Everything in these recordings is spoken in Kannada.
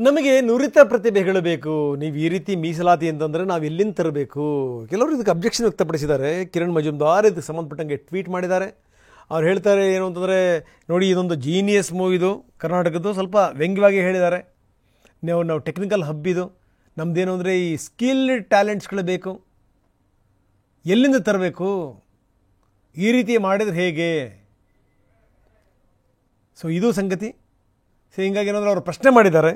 ನಮಗೆ ನುರಿತ ಪ್ರತಿಭೆಗಳು ಬೇಕು. ನೀವು ಈ ರೀತಿ ಮೀಸಲಾತಿ ಅಂತಂದರೆ ನಾವು ಎಲ್ಲಿಂದ ತರಬೇಕು? ಕೆಲವರು ಇದಕ್ಕೆ ಅಬ್ಜೆಕ್ಷನ್ ವ್ಯಕ್ತಪಡಿಸಿದ್ದಾರೆ. ಕಿರಣ್ ಮಜುಮ್ದಾರ್ ಇದಕ್ಕೆ ಸಂಬಂಧಪಟ್ಟಂಗೆ ಟ್ವೀಟ್ ಮಾಡಿದ್ದಾರೆ. ಅವ್ರು ಹೇಳ್ತಾರೆ ಏನು ಅಂತಂದರೆ, ನೋಡಿ ಇದೊಂದು ಜೀನಿಯಸ್ ಮೂವ್, ಇದು ಕರ್ನಾಟಕದ್ದು. ಸ್ವಲ್ಪ ವ್ಯಂಗ್ಯವಾಗಿ ಹೇಳಿದ್ದಾರೆ. ನಾವು ಟೆಕ್ನಿಕಲ್ ಹಬ್ ಇದು, ನಮ್ಮದೇನು ಅಂದರೆ ಈ ಸ್ಕಿಲ್ಡ್ ಟ್ಯಾಲೆಂಟ್ಸ್ಗಳು ಬೇಕು, ಎಲ್ಲಿಂದ ತರಬೇಕು, ಈ ರೀತಿ ಮಾಡಿದರೆ ಹೇಗೆ? ಸೊ ಇದು ಸಂಗತಿ. ಸೊ ಹೀಗಾಗಿ ಏನಾದರೂ ಅವರು ಪ್ರಶ್ನೆ ಮಾಡಿದ್ದಾರೆ,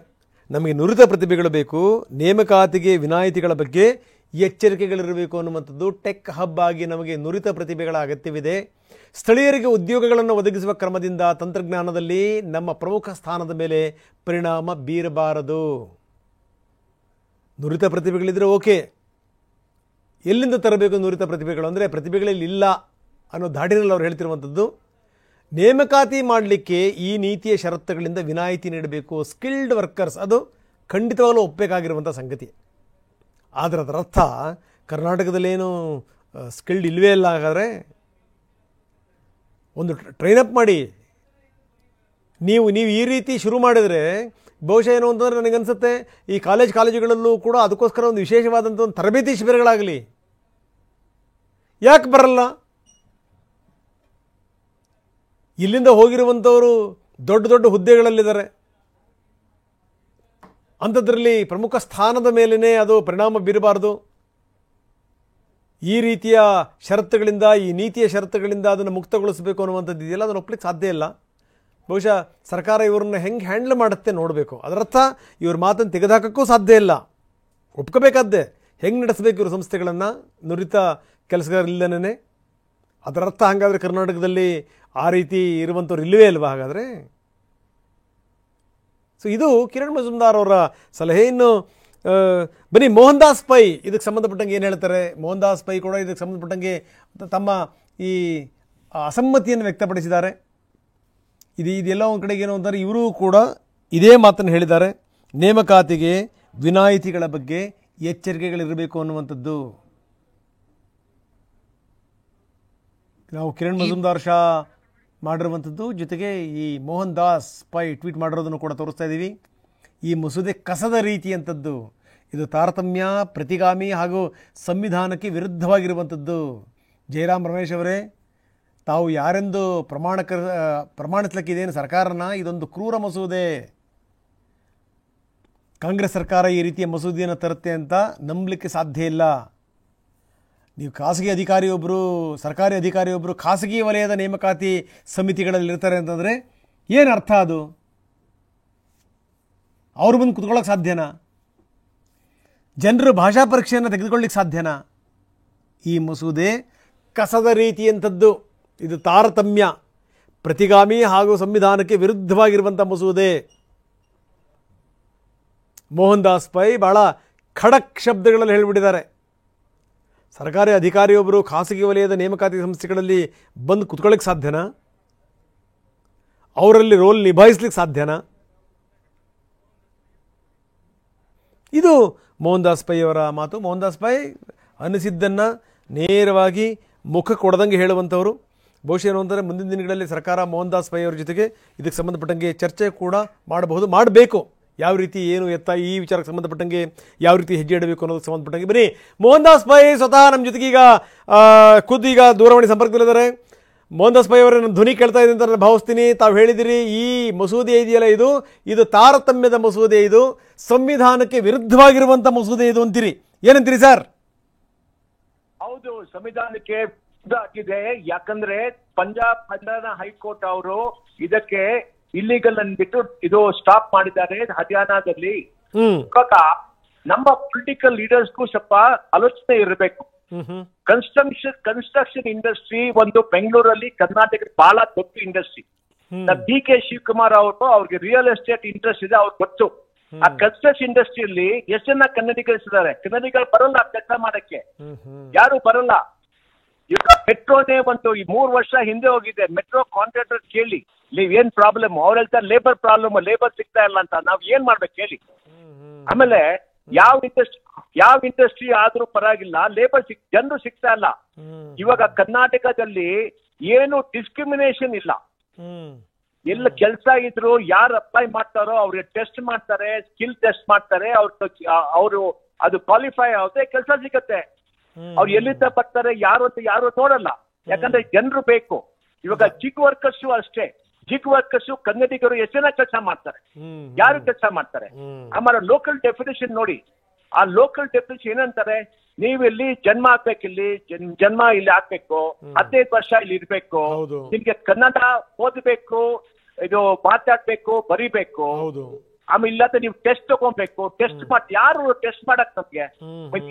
ನಮಗೆ ನುರಿತ ಪ್ರತಿಭೆಗಳು ಬೇಕು, ನೇಮಕಾತಿಗೆ ವಿನಾಯಿತಿಗಳ ಬಗ್ಗೆ ಎಚ್ಚರಿಕೆಗಳಿರಬೇಕು ಅನ್ನುವಂಥದ್ದು. ಟೆಕ್ ಹಬ್ ಆಗಿ ನಮಗೆ ನುರಿತ ಪ್ರತಿಭೆಗಳ ಅಗತ್ಯವಿದೆ. ಸ್ಥಳೀಯರಿಗೆ ಉದ್ಯೋಗಗಳನ್ನು ಒದಗಿಸುವ ಕ್ರಮದಿಂದ ತಂತ್ರಜ್ಞಾನದಲ್ಲಿ ನಮ್ಮ ಪ್ರಮುಖ ಸ್ಥಾನದ ಮೇಲೆ ಪರಿಣಾಮ ಬೀರಬಾರದು. ನುರಿತ ಪ್ರತಿಭೆಗಳಿದ್ದರೆ ಓಕೆ, ಎಲ್ಲಿಂದ ತರಬೇಕು ನುರಿತ ಪ್ರತಿಭೆಗಳು? ಅಂದರೆ ಪ್ರತಿಭೆಗಳಲ್ಲಿ ಇಲ್ಲ ಅನ್ನೋ ಧಾಡಿನಲ್ಲಿ ಅವ್ರು ಹೇಳ್ತಿರುವಂಥದ್ದು. ನೇಮಕಾತಿ ಮಾಡಲಿಕ್ಕೆ ಈ ನೀತಿಯ ಷರತ್ತುಗಳಿಂದ ವಿನಾಯಿತಿ ನೀಡಬೇಕು. ಸ್ಕಿಲ್ಡ್ ವರ್ಕರ್ಸ್, ಅದು ಖಂಡಿತವಾಗಲೂ ಒಪ್ಪಬೇಕಾಗಿರುವಂಥ ಸಂಗತಿ. ಆದರೆ ಅದರ ಅರ್ಥ ಕರ್ನಾಟಕದಲ್ಲೇನು ಸ್ಕಿಲ್ಡ್ ಇಲ್ಲವೇ ಇಲ್ಲ. ಹಾಗಾದರೆ ಒಂದು ಟ್ರೈನಪ್ ಮಾಡಿ. ನೀವು ಈ ರೀತಿ ಶುರು ಮಾಡಿದರೆ ಬಹುಶಃ ಏನು ಅಂತಂದರೆ ನನಗನ್ಸುತ್ತೆ ಈ ಕಾಲೇಜುಗಳಲ್ಲೂ ಕೂಡ ಅದಕ್ಕೋಸ್ಕರ ಒಂದು ವಿಶೇಷವಾದಂಥ ಒಂದು ತರಬೇತಿ ಶಿಬಿರಗಳಾಗಲಿ. ಯಾಕೆ ಬರಲ್ಲ? ಇಲ್ಲಿಂದ ಹೋಗಿರುವಂಥವರು ದೊಡ್ಡ ದೊಡ್ಡ ಹುದ್ದೆಗಳಲ್ಲಿದ್ದಾರೆ. ಅಂಥದ್ರಲ್ಲಿ ಪ್ರಮುಖ ಸ್ಥಾನದ ಮೇಲೇ ಅದು ಪರಿಣಾಮ ಬೀರಬಾರ್ದು. ಈ ರೀತಿಯ ಷರತ್ತುಗಳಿಂದ, ಈ ನೀತಿಯ ಷರತ್ತುಗಳಿಂದ ಅದನ್ನು ಮುಕ್ತಗೊಳಿಸಬೇಕು ಅನ್ನುವಂಥದ್ದು ಇದೆಯಲ್ಲ, ಅದನ್ನು ಒಪ್ಪಲಿಕ್ಕೆ ಸಾಧ್ಯ ಇಲ್ಲ. ಬಹುಶಃ ಸರ್ಕಾರ ಇವ್ರನ್ನ ಹೆಂಗೆ ಹ್ಯಾಂಡಲ್ ಮಾಡುತ್ತೆ ನೋಡಬೇಕು. ಅದರರ್ಥ ಇವ್ರ ಮಾತನ್ನು ತೆಗೆದುಹಾಕೋಕ್ಕೂ ಸಾಧ್ಯ ಇಲ್ಲ, ಒಪ್ಕೋಬೇಕಾದ್ದೆ. ಹೆಂಗೆ ನಡೆಸಬೇಕು ಇವ್ರ ಸಂಸ್ಥೆಗಳನ್ನು ನುರಿತ ಕೆಲಸಗಾರರಿಲ್ಲದೇ? ಅದರರ್ಥ ಹಾಗಾದರೆ ಕರ್ನಾಟಕದಲ್ಲಿ ಆ ರೀತಿ ಇರುವಂಥವ್ರು ಇಲ್ಲವೇ ಅಲ್ವಾ ಹಾಗಾದರೆ? ಸೊ ಇದು ಕಿರಣ್ ಮಜುಮ್ದಾರ್ ಅವರ ಸಲಹೆ. ಇನ್ನು ಬನ್ನಿ ಮೋಹನ್ ದಾಸ್ ಪೈ ಇದಕ್ಕೆ ಸಂಬಂಧಪಟ್ಟಂಗೆ ಏನು ಹೇಳ್ತಾರೆ? ಮೋಹನ್ ದಾಸ್ ಪೈ ಕೂಡ ಇದಕ್ಕೆ ಸಂಬಂಧಪಟ್ಟಂಗೆ ತಮ್ಮ ಈ ಅಸಮ್ಮತಿಯನ್ನು ವ್ಯಕ್ತಪಡಿಸಿದ್ದಾರೆ. ಇದೆಲ್ಲ ಒಂದು ಕಡೆಗೆ ಏನು ಅಂತಾರೆ, ಇವರು ಕೂಡ ಇದೇ ಮಾತನ್ನು ಹೇಳಿದ್ದಾರೆ. ನೇಮಕಾತಿಗೆ ವಿನಾಯಿತಿಗಳ ಬಗ್ಗೆ ಎಚ್ಚರಿಕೆಗಳಿರಬೇಕು ಅನ್ನುವಂಥದ್ದು. ನಾವು ಕಿರಣ್ ಮಜುಮ್ದಾರ್ ಶಾ ಮಾಡಿರುವಂಥದ್ದು, ಜೊತೆಗೆ ಈ ಮೋಹನ್ ದಾಸ್ ಪೈ ಟ್ವೀಟ್ ಮಾಡಿರೋದನ್ನು ಕೂಡ ತೋರಿಸ್ತಾ ಇದ್ದೀವಿ. ಈ ಮಸೂದೆ ಕಸದ ರೀತಿಯಂಥದ್ದು, ಇದು ತಾರತಮ್ಯ, ಪ್ರತಿಗಾಮಿ ಹಾಗೂ ಸಂವಿಧಾನಕ್ಕೆ ವಿರುದ್ಧವಾಗಿರುವಂಥದ್ದು. ಜಯರಾಮ್ ರಮೇಶ್ ಅವರೇ, ತಾವು ಯಾರೆಂದು ಪ್ರಮಾಣಿಸ್ಲಿಕ್ಕೆ ಇದೇನು ಸರ್ಕಾರನ? ಇದೊಂದು ಕ್ರೂರ ಮಸೂದೆ. ಕಾಂಗ್ರೆಸ್ ಸರ್ಕಾರ ಈ ರೀತಿಯ ಮಸೂದೆಯನ್ನು ತರುತ್ತೆ ಅಂತ ನಂಬಲಿಕ್ಕೆ ಸಾಧ್ಯ ಇಲ್ಲ. ನೀವು ಖಾಸಗಿ ಅಧಿಕಾರಿಯೊಬ್ಬರು, ಸರ್ಕಾರಿ ಅಧಿಕಾರಿಯೊಬ್ಬರು ಖಾಸಗಿ ವಲಯದ ನೇಮಕಾತಿ ಸಮಿತಿಗಳಲ್ಲಿರ್ತಾರೆ ಅಂತಂದರೆ ಏನು ಅರ್ಥ? ಅದು ಅವ್ರು ಬಂದು ಕುತ್ಕೊಳ್ಳೋಕೆ ಸಾಧ್ಯನಾ? ಜನರು ಭಾಷಾ ಪರೀಕ್ಷೆಯನ್ನು ತೆಗೆದುಕೊಳ್ಳಿಕ್ಕೆ ಸಾಧ್ಯನಾ? ಈ ಮಸೂದೆ ಕಸದ ರೀತಿಯಂಥದ್ದು. ಇದು ತಾರತಮ್ಯ, ಪ್ರತಿಗಾಮಿ ಹಾಗೂ ಸಂವಿಧಾನಕ್ಕೆ ವಿರುದ್ಧವಾಗಿರುವಂಥ ಮಸೂದೆ. ಮೋಹನ್ ದಾಸ್ ಪೈ ಭಾಳ ಖಡಕ್ ಶಬ್ದಗಳಲ್ಲಿ ಹೇಳಿಬಿಟ್ಟಿದ್ದಾರೆ. ಸರ್ಕಾರಿ ಅಧಿಕಾರಿಯೊಬ್ಬರು ಖಾಸಗಿ ವಲಯದ ನೇಮಕಾತಿ ಸಂಸ್ಥೆಗಳಲ್ಲಿ ಬಂದು ಕುತ್ಕೊಳ್ಳಿಕ್ಕೆ ಸಾಧ್ಯನಾ? ಅವರಲ್ಲಿ ರೋಲ್ ನಿಭಾಯಿಸ್ಲಿಕ್ಕೆ ಸಾಧ್ಯನಾ? ಇದು ಮೋಹನ್ ದಾಸ್ ಪೈ ಅವರ ಮಾತು. ಮೋಹನ್ ದಾಸ್ ಪೈ ಅನಿಸಿದ್ದನ್ನು ನೇರವಾಗಿ ಮುಖ ಕೊಡದಂಗೆ ಹೇಳುವಂಥವರು. ಬಹುಶಃ ಏನು ಅಂತಾರೆ, ಮುಂದಿನ ದಿನಗಳಲ್ಲಿ ಸರ್ಕಾರ ಮೋಹನ್ ದಾಸ್ ಪೈ ಅವರ ಜೊತೆಗೆ ಇದಕ್ಕೆ ಸಂಬಂಧಪಟ್ಟಂಗೆ ಚರ್ಚೆ ಕೂಡ ಮಾಡಬೇಕು. ಯಾವ ರೀತಿ ಏನು ಎತ್ತ ಈ ವಿಚಾರಕ್ಕೆ ಸಂಬಂಧಪಟ್ಟಂಗೆ ಯಾವ ರೀತಿ ಹೆಜ್ಜೆ ಇಡಬೇಕು ಅನ್ನೋದಕ್ಕೆ ಸಂಬಂಧಪಟ್ಟಂಗೆ. ಬನ್ನಿ, ಮೋಹನ್ ದಾಸ್ ಪೈ ಸ್ವತಃ ನಮ್ಮ ಜೊತೆಗೆ ಈಗ ದೂರವಾಣಿ ಸಂಪರ್ಕದಲ್ಲಿದ್ದಾರೆ. ಮೋಹನ್ ದಾಸ್ ಪೈ ಅವರ ನನ್ನ ಧ್ವನಿ ಕೇಳ್ತಾ ಇದೆ ಅಂತ ನಾನು ಭಾವಿಸ್ತೀನಿ. ತಾವು ಹೇಳಿದಿರಿ ಈ ಮಸೂದೆ ಇದೆಯಲ್ಲ, ಇದು ತಾರತಮ್ಯದ ಮಸೂದೆ, ಇದು ಸಂವಿಧಾನಕ್ಕೆ ವಿರುದ್ಧವಾಗಿರುವಂಥ ಮಸೂದೆ ಇದು ಅಂತೀರಿ. ಏನಂತೀರಿ ಸರ್? ಹೌದು, ಸಂವಿಧಾನಕ್ಕೆ ಆಗಿದೆ. ಯಾಕಂದ್ರೆ ಪಂಜಾಬ್ ಹೈಕೋರ್ಟ್ ಅವರು ಇದಕ್ಕೆ ಇಲ್ಲಿಗಲ್ ಅಂದ್ಬಿಟ್ಟು ಇದು ಸ್ಟಾಪ್ ಮಾಡಿದ್ದಾರೆ ಹರಿಯಾಣದಲ್ಲಿ. ಇವಾಗ ನಮ್ಮ ಪೊಲಿಟಿಕಲ್ ಲೀಡರ್ಸ್ಗೂ ಸ್ವಲ್ಪ ಆಲೋಚನೆ ಇರಬೇಕು. ಕನ್ಸ್ಟ್ರಕ್ಷನ್ ಇಂಡಸ್ಟ್ರಿ ಒಂದು ಬೆಂಗಳೂರಲ್ಲಿ ಕರ್ನಾಟಕದ ಬಹಳ ದೊಡ್ಡ ಇಂಡಸ್ಟ್ರಿ. ಡಿ.ಕೆ. ಶಿವಕುಮಾರ್ ಅವರು, ಅವ್ರಿಗೆ ರಿಯಲ್ ಎಸ್ಟೇಟ್ ಇಂಟ್ರೆಸ್ಟ್ ಇದೆ, ಅವ್ರಿಗೆ ಗೊತ್ತು. ಆ ಕನ್ಸ್ಟ್ರಕ್ಷನ್ ಇಂಡಸ್ಟ್ರಿಯಲ್ಲಿ ಎಷ್ಟು ಜನ ಕನ್ನಡಿಗರಿಸಿದ್ದಾರೆ? ಕನ್ನಡಿಗರು ಬರಲ್ಲ ಕೆಲಸ ಮಾಡಕ್ಕೆ, ಯಾರು ಬರಲ್ಲ. ಮೆಟ್ರೋನೇ ಒಂದು 3 ವರ್ಷ ಹಿಂದೆ ಹೋಗಿದೆ. ಮೆಟ್ರೋ ಕಾಂಟ್ರಾಕ್ಟರ್ ಕೇಳಿ, ಏನ್ ಪ್ರಾಬ್ಲಮ್? ಅವ್ರು ಹೇಳ್ತಾರೆ ಲೇಬರ್ ಪ್ರಾಬ್ಲಮ್, ಲೇಬರ್ ಸಿಗ್ತಾ ಇಲ್ಲ ಅಂತ. ನಾವ್ ಏನ್ ಮಾಡ್ಬೇಕು ಹೇಳಿ? ಆಮೇಲೆ ಯಾವ ಇಂಡಸ್ಟ್ರಿ ಆದ್ರೂ ಪರವಾಗಿಲ್ಲ, ಜನರು ಸಿಗ್ತಾ ಇಲ್ಲ. ಇವಾಗ ಕರ್ನಾಟಕದಲ್ಲಿ ಏನು ಡಿಸ್ಕ್ರಿಮಿನೇಷನ್ ಇಲ್ಲ. ಎಲ್ಲ ಕೆಲಸ ಇದ್ರು ಯಾರು ಅಪ್ಲೈ ಮಾಡ್ತಾರೋ ಅವ್ರಿಗೆ ಟೆಸ್ಟ್ ಮಾಡ್ತಾರೆ, ಸ್ಕಿಲ್ ಟೆಸ್ಟ್ ಮಾಡ್ತಾರೆ, ಅವರು ಅದು ಕ್ವಾಲಿಫೈ ಆಗುತ್ತೆ, ಕೆಲಸ ಸಿಗತ್ತೆ. ಅವ್ರು ಎಲ್ಲಿಂದ ಬರ್ತಾರೆ ಯಾರು ಅಂತ ಯಾರು ನೋಡಲ್ಲ, ಯಾಕಂದ್ರೆ ಜನರು ಬೇಕು. ಇವಾಗ ಜಿಗ್ ವರ್ಕರ್ಸು ಅಷ್ಟೇ, ಜಿಗ್ ವರ್ಕರ್ಸು ಕನ್ನಡಿಗರು ಎಷ್ಟು ಜನ ಕೆಲಸ ಮಾಡ್ತಾರೆ, ಯಾರು ಕೆಲಸ ಮಾಡ್ತಾರೆ. ಆಮೇಲೆ ಲೋಕಲ್ ಡೆಫಿನೇಷನ್ ನೋಡಿ, ಆ ಲೋಕಲ್ ಡೆಫಿನೇಷನ್ ಏನಂತಾರೆ, ನೀವು ಇಲ್ಲಿ ಜನ್ಮ ಹಾಕ್ಬೇಕಿಲ್ಲಿ, ಜನ್ಮ ಇಲ್ಲಿ ಹಾಕ್ಬೇಕು, 15 ವರ್ಷ ಇಲ್ಲಿ ಇರ್ಬೇಕು, ನಿಮ್ಗೆ ಕನ್ನಡ ಓದಬೇಕು, ಇದು ಮಾತಾಡ್ಬೇಕು, ಬರಿಬೇಕು, ಆಮೇಲೆ ಇಲ್ಲಾಂದ್ರೆ ನೀವು ಟೆಸ್ಟ್ ತಗೊಬೇಕು, ಟೆಸ್ಟ್ ಮಾಡಿ ಯಾರು ಟೆಸ್ಟ್ ಮಾಡಕ್ ನಮ್ಗೆ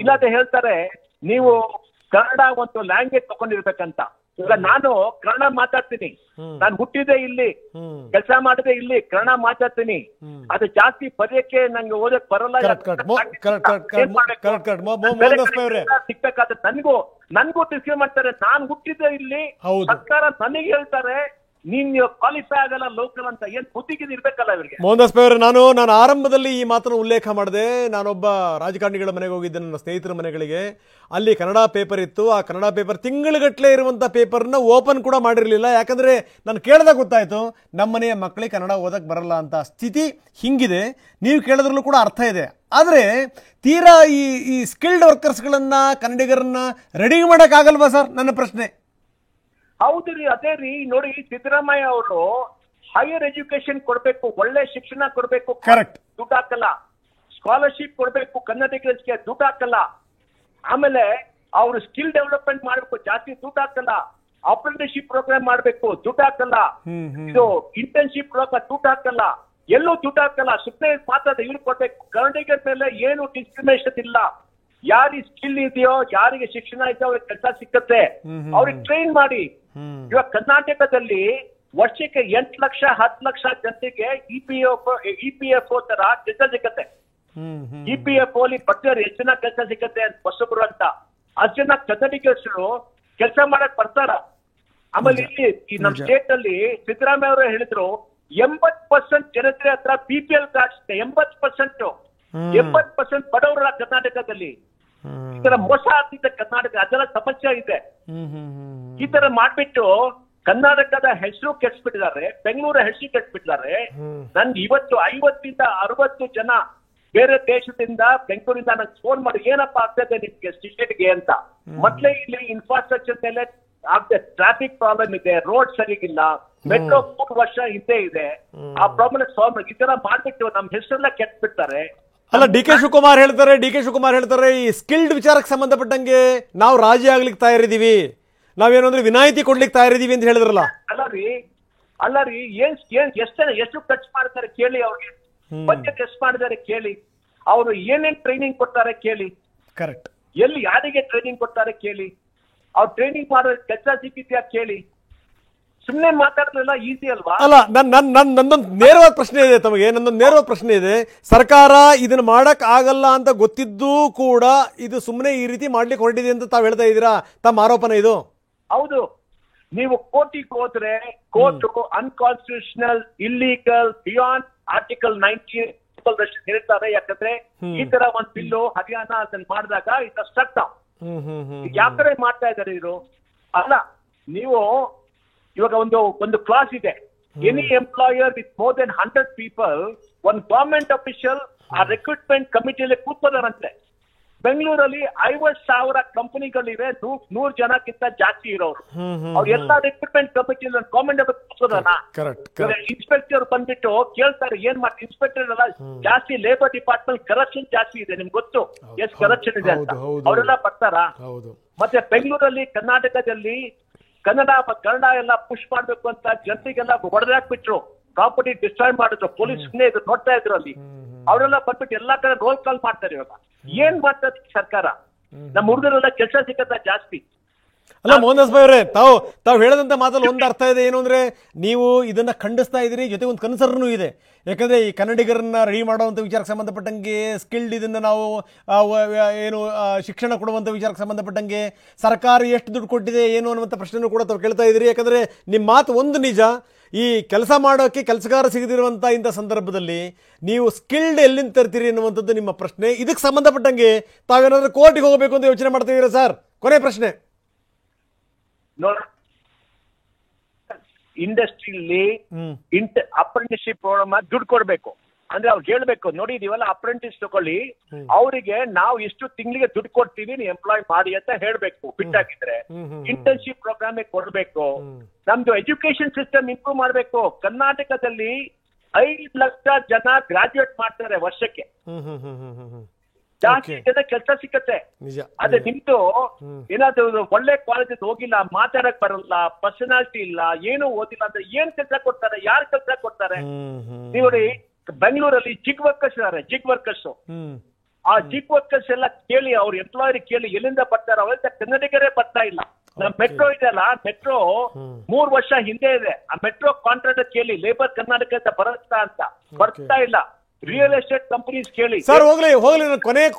ಇಲ್ಲಾಂದ್ರೆ ಹೇಳ್ತಾರೆ ನೀವು ಕನ್ನಡ ಒಂದು ಲ್ಯಾಂಗ್ವೇಜ್ ತಗೊಂಡಿರ್ಬೇಕಂತ. ಇವಾಗ ನಾನು ಕನ್ನಡ ಮಾತಾಡ್ತೀನಿ, ನಾನು ಹುಟ್ಟಿದೆ ಇಲ್ಲಿ, ಕೆಲಸ ಮಾಡಿದೆ ಇಲ್ಲಿ, ಕನ್ನಡ ಮಾತಾಡ್ತೀನಿ, ಅದು ಜಾಸ್ತಿ ಬರೆಯಕ್ಕೆ ನಂಗೆ ಓದಕ್ ಬರಲ್ಲ. ಸಿಗ್ಬೇಕಾದ್ರೆ ನನ್ಗೂ ಡಿಸ್ಕ್ರೈಬ್ ಮಾಡ್ತಾರೆ, ನಾನ್ ಹುಟ್ಟಿದೆ ಇಲ್ಲಿ, ಸರ್ಕಾರ ನನಗೆ ಹೇಳ್ತಾರೆ ನೀನ್ ಕ್ವಾಲಿಫೈ ಆಗಲ್ಲ ಲೋಕಲ್ ಅಂತ. ಏನ್ ಬುದ್ಧಿಗೆ ಇರ್ಬೇಕಲ್ಲ ಇವರಿಗೆ. ಮೋಹನ್ ದಾಸ್ ಪೈ ಅವರೇ, ನಾನು ಆರಂಭದಲ್ಲಿ ಈ ಮಾತನ್ನು ಉಲ್ಲೇಖ ಮಾಡಿದೆ. ನಾನೊಬ್ಬ ರಾಜಕಾರಣಿಗಳ ಮನೆಗೆ ಹೋಗಿದ್ದೆ, ನನ್ನ ಸ್ನೇಹಿತರ ಮನೆಗಳಿಗೆ. ಅಲ್ಲಿ ಕನ್ನಡ ಪೇಪರ್ ಇತ್ತು. ಆ ಕನ್ನಡ ಪೇಪರ್ ತಿಂಗಳುಗಟ್ಟಲೆ ಇರುವಂಥ ಪೇಪರ್ನ ಓಪನ್ ಕೂಡ ಮಾಡಿರಲಿಲ್ಲ. ಯಾಕಂದರೆ ನಾನು ಕೇಳಿದಾಗ ಗೊತ್ತಾಯಿತು ನಮ್ಮನೆಯ ಮಕ್ಕಳಿಗೆ ಕನ್ನಡ ಓದಕ್ಕೆ ಬರಲ್ಲ ಅಂತ. ಸ್ಥಿತಿ ಹಿಂಗಿದೆ. ನೀವು ಕೇಳಿದ್ರಲ್ಲೂ ಕೂಡ ಅರ್ಥ ಇದೆ. ಆದರೆ ತೀರಾ ಈ ಸ್ಕಿಲ್ಡ್ ವರ್ಕರ್ಸ್ಗಳನ್ನು, ಕನ್ನಡಿಗರನ್ನ ರೆಡಿ ಮಾಡೋಕ್ಕಾಗಲ್ವಾ ಸರ್? ನನ್ನ ಪ್ರಶ್ನೆ. ಹೌದು ರೀ, ಅದೇ ರೀ. ನೋಡಿ, ಸಿದ್ದರಾಮಯ್ಯ ಅವರು ಹೈಯರ್ ಎಜುಕೇಶನ್ ಕೊಡ್ಬೇಕು, ಒಳ್ಳೆ ಶಿಕ್ಷಣ ಕೊಡ್ಬೇಕು, ಕರೆಕ್ಟ್, ದುಡ್ಡು ಹಾಕಲ್ಲ. ಸ್ಕಾಲರ್ಶಿಪ್ ಕೊಡ್ಬೇಕು, ಕನ್ನಡಿಗರಿಗೆ ದುಡ್ಡು ಹಾಕಲ್ಲ. ಆಮೇಲೆ ಅವರು ಸ್ಕಿಲ್ ಡೆವಲಪ್ಮೆಂಟ್ ಮಾಡ್ಬೇಕು, ಜಾಸ್ತಿ ದುಡ್ಡು ಹಾಕಲ್ಲ. ಅಪ್ರೆಂಟಿಸ್ಶಿಪ್ ಪ್ರೋಗ್ರಾಮ್ ಮಾಡ್ಬೇಕು, ದುಡ್ಡು ಹಾಕಲ್ಲ. ಇದು ಇಂಟರ್ನ್ಶಿಪ್ ಪ್ರೋಗ್ರಾಮ್ ದುಡ್ಡು ಹಾಕಲ್ಲ, ಎಲ್ಲೂ ದುಡ್ಡು ಹಾಕಲ್ಲ. ಸುಮ್ಮನೆ ಮಾತಾಡ ಇವ್ರು ಕೊಡ್ಬೇಕು. ಕನ್ನಡಿಗರ ಮೇಲೆ ಏನು ಡಿಸ್ಕ್ರಿಮಿನೇಷನ್ ಇಲ್ಲ. ಯಾರಿಗೆ ಸ್ಕಿಲ್ ಇದೆಯೋ, ಯಾರಿಗೆ ಶಿಕ್ಷಣ ಇದೆಯೋ ಅವ್ರಿಗೆ ಕೆಲಸ ಸಿಕ್ಕತ್ತೆ. ಅವ್ರಿಗೆ ಟ್ರೈನ್ ಮಾಡಿ. ಇವಾಗ ಕರ್ನಾಟಕದಲ್ಲಿ ವರ್ಷಕ್ಕೆ 8 ಲಕ್ಷ 10 ಲಕ್ಷ ಜನರಿಗೆ EPF ತರ ಕೆಲಸ ಸಿಕ್ಕತ್ತೆ. EPF ಅಲ್ಲಿ ಬರ್ತಾರೆ, ಎಷ್ಟು ಜನ ಕೆಲಸ ಸಿಕ್ಕತ್ತೆ ಅಂತ ಹೊಸಬ್ರು ಅಂತ. ಅಷ್ಟು ಜನ ಕನ್ನಡಿಗರು ಕೆಲಸ ಮಾಡಕ್ ಬರ್ತಾರ. ಆಮೇಲೆ ಇಲ್ಲಿ ನಮ್ ಸ್ಟೇಟ್ ಅಲ್ಲಿ ಸಿದ್ದರಾಮಯ್ಯ ಅವರು ಹೇಳಿದ್ರು 80% ಜನತೆ ಹತ್ರ BPL ಕಾರ್ಡ್ಸ್ ಇದೆ. 80% ಬಡವರ ಕರ್ನಾಟಕದಲ್ಲಿ. ಈ ತರ ಮೋಸ ಆಗ್ತಿದೆ ಕರ್ನಾಟಕ, ಅದೆಲ್ಲ ಸಮಸ್ಯೆ ಇದೆ. ಈ ತರ ಮಾಡ್ಬಿಟ್ಟು ಕರ್ನಾಟಕದ ಹೆಸರು ಕೆಡ್ಸ್ಬಿಟ್ಟಿದ್ದಾರೆ, ಬೆಂಗಳೂರ ಹೆಸರು ಕೆಡ್ಸ್ಬಿಟ್ಟಿದ್ದಾರೆ. ನನ್ಗೆ ಇವತ್ತು 50 ರಿಂದ 60 ಜನ ಬೇರೆ ದೇಶದಿಂದ ಬೆಂಗಳೂರಿಂದ ನಂಗೆ ಫೋನ್ ಮಾಡಿ ಏನಪ್ಪಾ ಆಗ್ತದೆ ನಿಮ್ಗೆ ಸ್ಟೇಟ್ಗೆ ಅಂತ. ಮೊದ್ಲೇ ಇಲ್ಲಿ ಇನ್ಫ್ರಾಸ್ಟ್ರಕ್ಚರ್ ಮೇಲೆ ಆಗ್ತದೆ, ಟ್ರಾಫಿಕ್ ಪ್ರಾಬ್ಲಮ್ ಇದೆ, ರೋಡ್ ಸರಿಗಿಲ್ಲ, ಮೆಟ್ರೋ 3 ವರ್ಷ ಹಿಂದೆ ಇದೆ. ಆ ಪ್ರಾಬ್ಲಮ್ ಸಾಲ್ವ್ ಈ ತರ ಮಾಡ್ಬಿಟ್ಟು ನಮ್ ಹೆಸರೆಲ್ಲ ಕೆಟ್ಬಿಡ್ತಾರೆ. ಅಲ್ಲ, ಡಿ ಕೆ ಶಿವಕುಮಾರ್ ಹೇಳ್ತಾರೆ ಈ ಸ್ಕಿಲ್ಡ್ ವಿಚಾರಕ್ಕೆ ಸಂಬಂಧಪಟ್ಟಂಗೆ ನಾವು ರಾಜಿ ಆಗ್ಲಿಕ್ಕೆ ತಯಾರಿದೀವಿ, ನಾವೇನು ಅಂದ್ರೆ ವಿನಾಯಿತಿ ಕೊಡ್ಲಿಕ್ಕೆ ತಯಾರಿದೀವಿ ಅಂತ ಹೇಳಿದ್ರಲ್ಲ. ಅಲ್ಲ ರೀ, ಎಷ್ಟು ಖರ್ಚು ಮಾಡ್ತಾರೆ ಕೇಳಿ, ಅವ್ರಿಗೆ ಬಜೆಟ್ ಎಷ್ಟು ಮಾಡಿದ್ದಾರೆ ಕೇಳಿ, ಅವರು ಏನೇನ್ ಟ್ರೈನಿಂಗ್ ಕೊಡ್ತಾರೆ ಕೇಳಿ, ಕರೆಕ್ಟ್, ಎಲ್ಲಿ ಯಾರಿಗೆ ಟ್ರೈನಿಂಗ್ ಕೊಡ್ತಾರೆ ಕೇಳಿ, ಅವ್ರು ಟ್ರೈನಿಂಗ್ ಮಾಡೋ ಕೆಲಸ ಸಿಕ್ಕಿದ್ಯಾ ಕೇಳಿ. ಸುಮ್ಮನೆ ಮಾತಾಡ್ಲಿಲ್ಲ, ಈಸಿ ಅಲ್ವಾ? ಅಲ್ಲ, ನಂದೊಂದು ನೇರವಾದ ಪ್ರಶ್ನೆ ಇದೆ ತಮಗೆ. ನೇರವಾದ ಪ್ರಶ್ನೆ ಇದೆ. ಸರ್ಕಾರ ಇದನ್ನ ಮಾಡಕ್ ಆಗಲ್ಲ ಅಂತ ಗೊತ್ತಿದ್ದು ಕೂಡ ಇದು ಸುಮ್ಮನೆ ಈ ರೀತಿ ಮಾಡ್ಲಿಕ್ಕೆ ಹೊರಟಿದೆ ಅಂತ ತಾವ್ ಹೇಳ್ತಾ ಇದ್ದೀರಾ? ತಮ್ಮ ಆರೋಪನ ಇದು? ಹೌದು. ನೀವು ಕೋರ್ಟಿಗೆ ಹೋದ್ರೆ court unconstitutional, illegal, beyond article 19 ಹೇಳ್ತಾರೆ. ಯಾಕಂದ್ರೆ ಈ ತರ ಒಂದ್ ಬಿಲ್ಲು ಹರಿಯಾಣ ಅದನ್ನ ಮಾಡಿದಾಗ ಇದು ಸ್ಟ್ರಕ್ ಡೌನ್. ಯಾಕಂದ್ರೆ ಮಾಡ್ತಾ ಇದಾರೆ ಇವರು? ಅಲ್ಲ, ನೀವು ಇವಾಗ ಒಂದು ಕ್ಲಾಸ್ ಇದೆ, any employer with more than 100 people, ಒಂದು ಗವರ್ಮೆಂಟ್ ಅಫಿಷಿಯಲ್ ಆ ರೆಕ್ರೂಟ್ಮೆಂಟ್ ಕಮಿಟಿಯಲ್ಲಿ ಕೂತ್ಕೋದಾರಂತೆ. ಬೆಂಗಳೂರಲ್ಲಿ 50,000 ಕಂಪನಿಗಳಿವೆ, 100 ಜನಕ್ಕಿಂತ ಜಾಸ್ತಿ ಇರೋರು. ಅವ್ರ ಎಲ್ಲಾ ರಿಕ್ರೂಟ್ಮೆಂಟ್ ಕಮಿಟಿ ಗವರ್ಮೆಂಟ್ ಕೂತ್ಕೋದಾನ. ಇನ್ಸ್ಪೆಕ್ಟರ್ ಬಂದ್ಬಿಟ್ಟು ಕೇಳ್ತಾರೆ, ಏನ್ ಮಾಡ್ತಾರೆ ಇನ್ಸ್ಪೆಕ್ಟರ್ ಎಲ್ಲ ಜಾಸ್ತಿ, ಲೇಬರ್ ಡಿಪಾರ್ಟ್ಮೆಂಟ್ ಕರಪ್ಷನ್ ಜಾಸ್ತಿ ಇದೆ, ನಿಮ್ಗೆ ಗೊತ್ತು ಎಷ್ಟು ಕರಪ್ಷನ್ ಇದೆ ಅಂತ. ಅವರೆಲ್ಲ ಬರ್ತಾರ? ಮತ್ತೆ ಬೆಂಗಳೂರಲ್ಲಿ, ಕರ್ನಾಟಕದಲ್ಲಿ ಕನ್ನಡ ಎಲ್ಲ ಪುಷ್ ಮಾಡ್ಬೇಕು ಅಂತ ಜನರಿಗೆಲ್ಲ ಹೊಡೆದಾಕ್ಬಿಟ್ರು, ಪ್ರಾಪರ್ಟಿ ಡಿಸ್ಟ್ರಾಯ್ ಮಾಡಿದ್ರು, ಪೊಲೀಸ್ ಇದು ನೋಡ್ತಾ ಇದ್ರು ಅಲ್ಲಿ. ಅವರೆಲ್ಲ ಬಂದ್ಬಿಟ್ಟು ಎಲ್ಲಾ ಕಡೆ ರೋಲ್ ಕಾಲ್ ಮಾಡ್ತಾರೆ. ಇವಾಗ ಏನ್ ಮಾಡ್ತಾರೆ ಸರ್ಕಾರ? ನಮ್ಮ ಹುಡುಗರೆಲ್ಲ ಕೆಲಸ ಸಿಕ್ಕತ್ತ ಜಾಸ್ತಿ. ಅಲ್ಲ ಮೋಹನ್ ದಾಸ್ ಭಾಯ್ ಅವರೇ, ತಾವು ಹೇಳದಂತ ಮಾತಲ್ಲಿ ಒಂದು ಅರ್ಥ ಇದೆ. ಏನು ಅಂದ್ರೆ ನೀವು ಇದನ್ನ ಖಂಡಿಸ್ತಾ ಇದ್ದೀರಿ, ಜೊತೆ ಒಂದು ಕನ್ಸರ್ನು ಇದೆ. ಯಾಕಂದ್ರೆ ಈ ಕನ್ನಡಿಗರನ್ನ ರೆಡಿ ಮಾಡುವಂಥ ವಿಚಾರಕ್ಕೆ ಸಂಬಂಧಪಟ್ಟಂಗೆ, ಸ್ಕಿಲ್ಡ್ ಇದನ್ನ ನಾವು ಏನು ಶಿಕ್ಷಣ ಕೊಡುವಂಥ ವಿಚಾರಕ್ಕೆ ಸಂಬಂಧಪಟ್ಟಂಗೆ ಸರ್ಕಾರ ಎಷ್ಟು ದುಡ್ಡು ಕೊಟ್ಟಿದೆ ಏನು ಅನ್ನುವಂಥ ಪ್ರಶ್ನೆನೂ ಕೂಡ ತಾವು ಕೇಳ್ತಾ ಇದ್ದೀರಿ. ಯಾಕಂದ್ರೆ ನಿಮ್ಮ ಮಾತು ಒಂದು ನಿಜ, ಈ ಕೆಲಸ ಮಾಡೋಕ್ಕೆ ಕೆಲಸಗಾರ ಸಿಗದಿರುವಂಥ ಇಂಥ ಸಂದರ್ಭದಲ್ಲಿ ನೀವು ಸ್ಕಿಲ್ಡ್ ಎಲ್ಲಿಂದ ತರ್ತೀರಿ ಅನ್ನುವಂಥದ್ದು ನಿಮ್ಮ ಪ್ರಶ್ನೆ. ಇದಕ್ಕೆ ಸಂಬಂಧಪಟ್ಟಂಗೆ ತಾವೇನಾದ್ರೂ ಕೋರ್ಟಿಗೆ ಹೋಗಬೇಕು ಅಂತ ಯೋಚನೆ ಮಾಡ್ತಾ ಇದ್ದೀರಾ ಸರ್? ಕೊನೆ ಪ್ರಶ್ನೆ. ಇಂಡಸ್ಟ್ರಿಯಲ್ಲಿ ಅಪ್ರೆಂಟಿಸ್ಶಿಪ್ ಪ್ರೋಗ್ರಾಮ್ ದುಡ್ಡು ಕೊಡ್ಬೇಕು. ಅಂದ್ರೆ ಅವ್ರಿಗೆ ಹೇಳ್ಬೇಕು, ನೋಡಿ ಇದೀವಲ್ಲ ಅಪ್ರೆಂಟಿಸ್ ತಗೊಳ್ಳಿ, ಅವರಿಗೆ ನಾವು ಇಷ್ಟು ತಿಂಗಳಿಗೆ ದುಡ್ಡು ಕೊಡ್ತೀವಿ, ನೀವು ಎಂಪ್ಲಾಯ್ ಮಾಡಿ ಅಂತ ಹೇಳ್ಬೇಕು. ಫಿಟ್ ಆಗಿದ್ರೆ ಇಂಟರ್ನ್ಶಿಪ್ ಪ್ರೋಗ್ರಾಮ್ ಕೊಡ್ಬೇಕು. ನಮ್ದು ಎಜುಕೇಶನ್ ಸಿಸ್ಟಮ್ ಇಂಪ್ರೂವ್ ಮಾಡ್ಬೇಕು. ಕರ್ನಾಟಕದಲ್ಲಿ 5 ಲಕ್ಷ ಜನ ಗ್ರಾಜುಯೇಟ್ ಮಾಡ್ತಾರೆ ವರ್ಷಕ್ಕೆ, ಜಾಸ್ತಿ ಜನ ಕೆಲಸ ಸಿಕ್ಕತ್ತೆ. ಅದೇ ನಿಮ್ದು ಏನಾದ್ರು ಒಳ್ಳೆ ಕಾಲೇಜ್ ಹೋಗಿಲ್ಲ, ಮಾತಾಡಕ್ ಬರಲ್ಲ, ಪರ್ಸನಾಲಿಟಿ ಇಲ್ಲ, ಏನು ಓದಿಲ್ಲ ಅಂದ್ರೆ ಏನ್ ಕೆಲಸ ಕೊಡ್ತಾರೆ? ಯಾರು ಕೆಲಸ ಕೊಡ್ತಾರೆ? ನೀವು ನೋಡಿ ಬೆಂಗಳೂರಲ್ಲಿ ಜಿಗ್ ವರ್ಕರ್ಸ್ ಇದಾರೆ, ಜಿಗ್ ವರ್ಕರ್ಸ್. ಆ ಜಿಗ್ ವರ್ಕರ್ಸ್ ಎಲ್ಲ ಕೇಳಿ, ಅವ್ರ ಎಂಪ್ಲಾಯರ್ ಕೇಳಿ ಎಲ್ಲಿಂದ ಬರ್ತಾರೆ? ಅವರಿಂದ ಕನ್ನಡಿಗರೇ ಬರ್ತಾ ಇಲ್ಲ. ನಮ್ ಮೆಟ್ರೋ ಇದೆಯಲ್ಲ, ಮೆಟ್ರೋ 3 ವರ್ಷ ಹಿಂದೆ ಇದೆ. ಆ ಮೆಟ್ರೋ ಕಾಂಟ್ರಾಕ್ಟರ್ ಕೇಳಿ, ಲೇಬರ್ ಕರ್ನಾಟಕದಿಂದ ಬರುತ್ತಾ ಅಂತ, ಬರ್ತಾ ಇಲ್ಲ. ರಿಯಲ್ ಎಸ್ಟೇಟ್ ಕಂಪನೀಸ್ ಕೇಳಿ. ಸರ್ ಹೋಗ್ಲಿ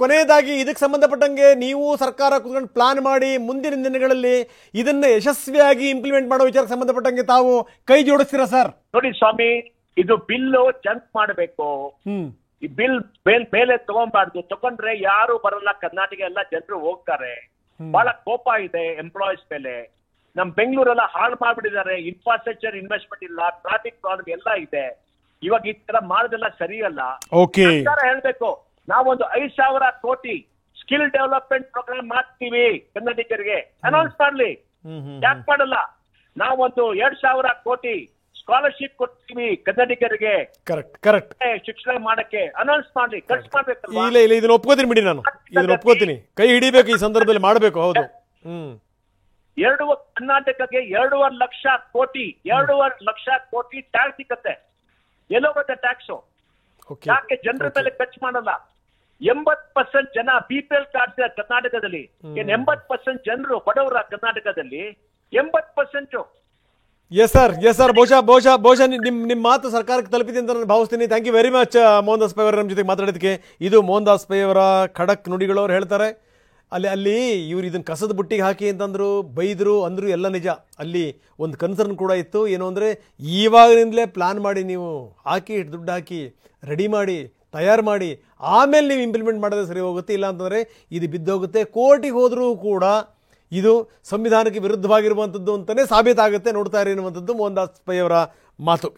ಕೊನೆಯದಾಗಿ ಇದಕ್ಕೆ ಸಂಬಂಧಪಟ್ಟಂಗೆ ನೀವು ಸರ್ಕಾರ ಕೂತ್ಕೊಂಡು ಪ್ಲಾನ್ ಮಾಡಿ ಮುಂದಿನ ದಿನಗಳಲ್ಲಿ ಇದನ್ನ ಯಶಸ್ವಿಯಾಗಿ ಇಂಪ್ಲಿಮೆಂಟ್ ಮಾಡೋ ವಿಚಾರಕ್ಕೆ ಸಂಬಂಧಪಟ್ಟಂಗೆ ತಾವು ಕೈ ಜೋಡಿಸ್ತೀರಾ ಸರ್? ನೋಡಿ ಸ್ವಾಮಿ, ಇದು ಬಿಲ್ಲು ಜಂಪ್ ಮಾಡಬೇಕು. ಈ ಬಿಲ್ ಮೇಲೆ ತಗೊಂಬಾರ್ದು. ತಗೊಂಡ್ರೆ ಯಾರು ಬರಲ್ಲ, ಕರ್ನಾಟಕ ಎಲ್ಲ ಜನರು ಹೋಗ್ತಾರೆ. ಬಹಳ ಕೋಪ ಇದೆ ಎಂಪ್ಲಾಯೀಸ್ ಮೇಲೆ. ನಮ್ ಬೆಂಗಳೂರೆಲ್ಲ ಹಾಳು ಮಾಡ್ಬಿಟ್ಟಿದ್ದಾರೆ. ಇನ್ಫ್ರಾಸ್ಟ್ರಕ್ಚರ್ ಇನ್ವೆಸ್ಟ್ಮೆಂಟ್ ಇಲ್ಲ, ಟ್ರಾಫಿಕ್ ಪ್ರಾಬ್ಲಮ್ ಎಲ್ಲ ಇದೆ. ಇವಾಗ ಈ ತರ ಮಾಡೋದೆಲ್ಲ ಸರಿಯಲ್ಲ. ಸರ್ಕಾರ ಹೇಳ್ಬೇಕು, ನಾವೊಂದು 5,000 ಕೋಟಿ ಸ್ಕಿಲ್ ಡೆವಲಪ್ಮೆಂಟ್ ಪ್ರೋಗ್ರಾಮ್ ಮಾಡ್ತೀವಿ ಕನ್ನಡಿಗರಿಗೆ, ಅನೌನ್ಸ್ ಮಾಡ್ಲಿ. ಯಾಕೆ ಮಾಡಲ್ಲ? ನಾವೊಂದು 2,000 ಕೋಟಿ ಸ್ಕಾಲರ್ಶಿಪ್ ಕೊಡ್ತೀವಿ ಕನ್ನಡಿಗರಿಗೆ ಶಿಕ್ಷಣ ಮಾಡಕ್ಕೆ, ಅನೌನ್ಸ್ ಮಾಡ್ಲಿ. ಖರ್ಚು ಮಾಡ್ಬೇಕಲ್ಲ. ಇಲ್ಲ ಇದನ್ನ ಒಪ್ಕೋತೀನಿ ಬಿಡಿ, ನಾನು ಇದನ್ನ ಒಪ್ಕೋತೀನಿ. ಕೈ ಹಿಡಿಬೇಕು, ಈ ಸಂದರ್ಭದಲ್ಲಿ ಮಾಡಬೇಕು. ಹೌದು. ಕರ್ನಾಟಕಕ್ಕೆ 2.5 ಲಕ್ಷ ಕೋಟಿ ಟ್ಯಾಕ್ಸ್ ಸಿಕ್ಕತ್ತೆ. ಎಲ್ಲೋ ಬರುತ್ತೆ ಟ್ಯಾಕ್ಸು? ಯಾಕೆ ಜನರ ಮೇಲೆ ಖರ್ಚು ಮಾಡಲ್ಲ? 80% ಜನ BPL ಕಾರ್ಡ್ಸ್ ಕರ್ನಾಟಕದಲ್ಲಿ. 80% ಜನರು ಬಡವರ ಕರ್ನಾಟಕದಲ್ಲಿ. 80%. ಎಸ್ ಸರ್ ಬಹುಶಃ ನಿಮ್ಮ ಮಾತು ಸರ್ಕಾರಕ್ಕೆ ತಲುಪಿದೆ ಅಂತ ನಾನು ಭಾವಿಸ್ತೀನಿ. Thank you very much Mohandas Pai ಅವರ ನಮ್ಮ ಜೊತೆಗೆ ಮಾತಾಡೋದಕ್ಕೆ. ಇದು ಮೋಹನ್ ದಾಸ್ ಪೈ ಅವರ ಖಡಕ್ ನುಡಿಗಳವ್ರು ಹೇಳ್ತಾರೆ. ಅಲ್ಲಿ ಇವ್ರು ಇದನ್ನು ಕಸದ ಬುಟ್ಟಿಗೆ ಹಾಕಿ ಅಂತಂದ್ರು, ಬೈದರು ಅಂದರು, ಎಲ್ಲ ನಿಜ. ಅಲ್ಲಿ ಒಂದು ಕನ್ಸರ್ನ್ ಕೂಡ ಇತ್ತು. ಏನು ಅಂದರೆ ಇವಾಗಿನಿಂದಲೇ ಪ್ಲಾನ್ ಮಾಡಿ, ನೀವು ಹಾಕಿ ದುಡ್ಡು ಹಾಕಿ ರೆಡಿ ಮಾಡಿ ತಯಾರು ಮಾಡಿ ಆಮೇಲೆ ನೀವು ಇಂಪ್ಲಿಮೆಂಟ್ ಮಾಡೋದೇ ಸರಿ ಹೋಗುತ್ತೆ. ಇಲ್ಲ ಅಂತಂದರೆ ಇದು ಬಿದ್ದೋಗುತ್ತೆ. ಕೋರ್ಟಿಗೆ ಹೋದರೂ ಕೂಡ ಇದು ಸಂವಿಧಾನಕ್ಕೆ ವಿರುದ್ಧವಾಗಿರುವಂಥದ್ದು ಅಂತಲೇ ಸಾಬೀತಾಗುತ್ತೆ. ನೋಡ್ತಾ ಇರಿ ಅನ್ನುವಂಥದ್ದು ಮೋಹನ್ ದಾಸ್ ಪೈ ಅವರ ಮಾತು.